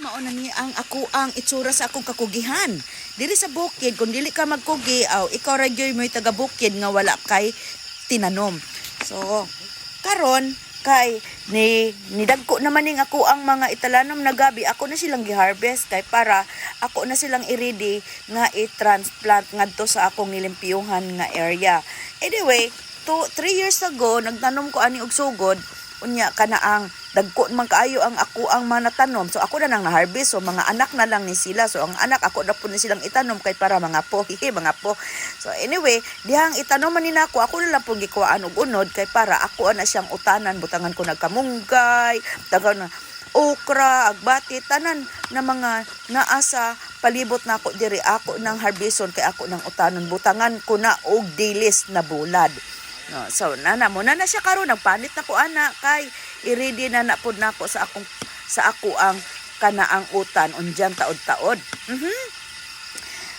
mao na ni ang ako ang itsura sa akong kakugihan. Diri sa bukid, kung dili ka magkugi, ikaw ra gyud mo'y taga bukid nga wala kay tinanom. So, karon kay nidagko naman ning ako ang mga italanom na gabi, ako na silang gi-harvest kay para ako na silang i-ready nga i-transplant ngadto sa akong nilimpyuhan nga area. Anyway, 3 years ago nagtanom ko ani og sugod, unya kana ang dagko man kaayo ang ako ang manatanom. So ako na nang na-harvest, so mga anak na lang ni sila. So ang anak ako na po ni silang itanom kay para mga po, mga po. So anyway, dihang itanom man ni nako, ako na lang pong gikuhaan og unod kay para ako na siyang utanan, butangan ko nagkamunggay, tagan na okra, agbati, tanan na mga naasa palibot na ako diri, ako nang harveston kay ako nang utanon, butangan ko na og dilis na bulad. No, so nana mo na siya karon, nagpanit na ko ana kay i-ready na napod nako sa ako ang kanaang utan unjan taod-taod.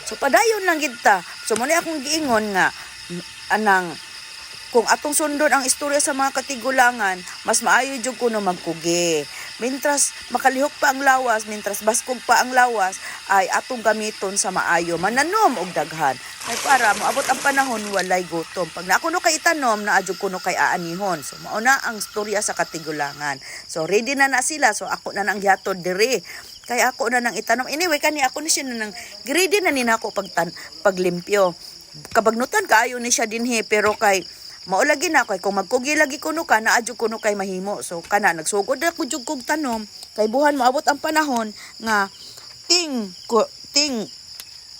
So padayon lang gid ta. So mo ni akong giingon nga anang kung atong sundon ang istorya sa mga katigulangan, mas maayo jud kuno magkugi. Mintras makalihok pa ang lawas, mintras baskog pa ang lawas, ay atong gamiton sa maayo, mananom og daghan. Kay para moabot ang panahon walay gutom. Pag na kuno kay itanom, na adyo kuno kay aanihon. So mao na ang istorya sa katigulangan. So ready na sila, so ako na nang gihatod diri. Kay ako na nang itanom. Anyway, kani ako ni siya na nang ready na ni nako paglimpyo. Kabagnutan kaayo ni siya dinhi, pero kay maulagi na kay kung magkugi lagi kuno ka, na adyo kuno kay mahimo. So kana nagsugod na ko jud kog tanom, kay buhan moabot ang panahon nga ting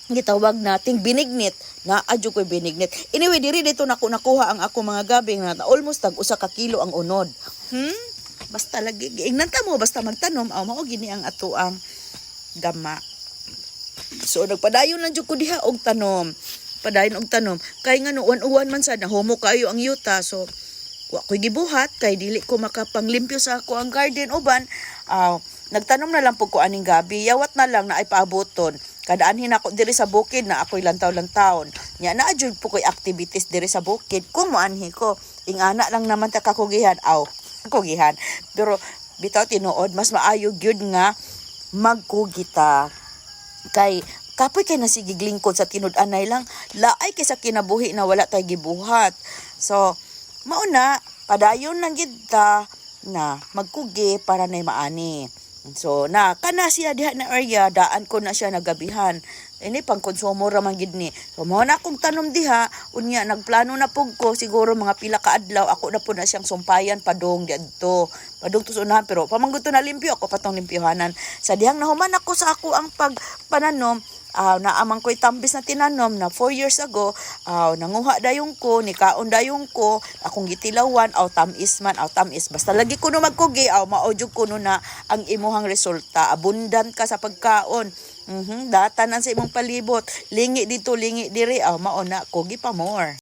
gitawag nating binignit, na adyo koy binignit. Anyway, diri dito nako nakuha ang ako mga gabi nga almost tag 1 ka kilo ang unod. Basta lagi giingnan ta mo, basta magtanom, mao gini ang ato ang gama. So nagpadayon lang jud ko diha og tanom. Padayon og tanom kay nga no uwan man sad, nahumo kayo ang yuta. So wa ko'y gibuhat kay dili ko makapanglimpyo sa ako ang garden uban. Nagtanom na lang pug ko aning gabi, yawat na lang na ay paaboton. Kadaanhin ako diri sa bukid na ako'y lantaw-lantaon. Nya na adjud po ko'y activities diri sa bukid. Kung moanhi ko, ingana lang naman ta kakugihan, kugihan. Pero bitaw tinuod, mas maayo gyud nga magkugita. Kay kapoy kay nasigig lingkod sa tinud-anay lang, laay kay sa kinabuhi na wala tay gibuhat. So mauna padayon lang gid ta na magkugi para nay maani. So na kana siya diha na area, daan ko na siya nagabihan. Ini pang konsumo ra man gid ni. So mao na akong tanom diha, unya nagplano na pug ko siguro mga pila ka adlaw ako na pud na siyang sumpayan padung didto. Padung to sunahan, pero pamangguto na limpyo ako patong limpyohanan. Sa dihang nahuman ako sa ako ang pagpananom, naamang ko'y tambis na tinanom na 4 years ago, nanguha dayon ko, nikaon dayon ko, akong gitilawan, tamis man, tamis. Basta lagi ko no magkugi, maodyog ko no na ang imuhang resulta. Abundant ka sa pagkaon. Datanan sa imong palibot. Lingi dito, lingi diri, mao na, kugi pa more.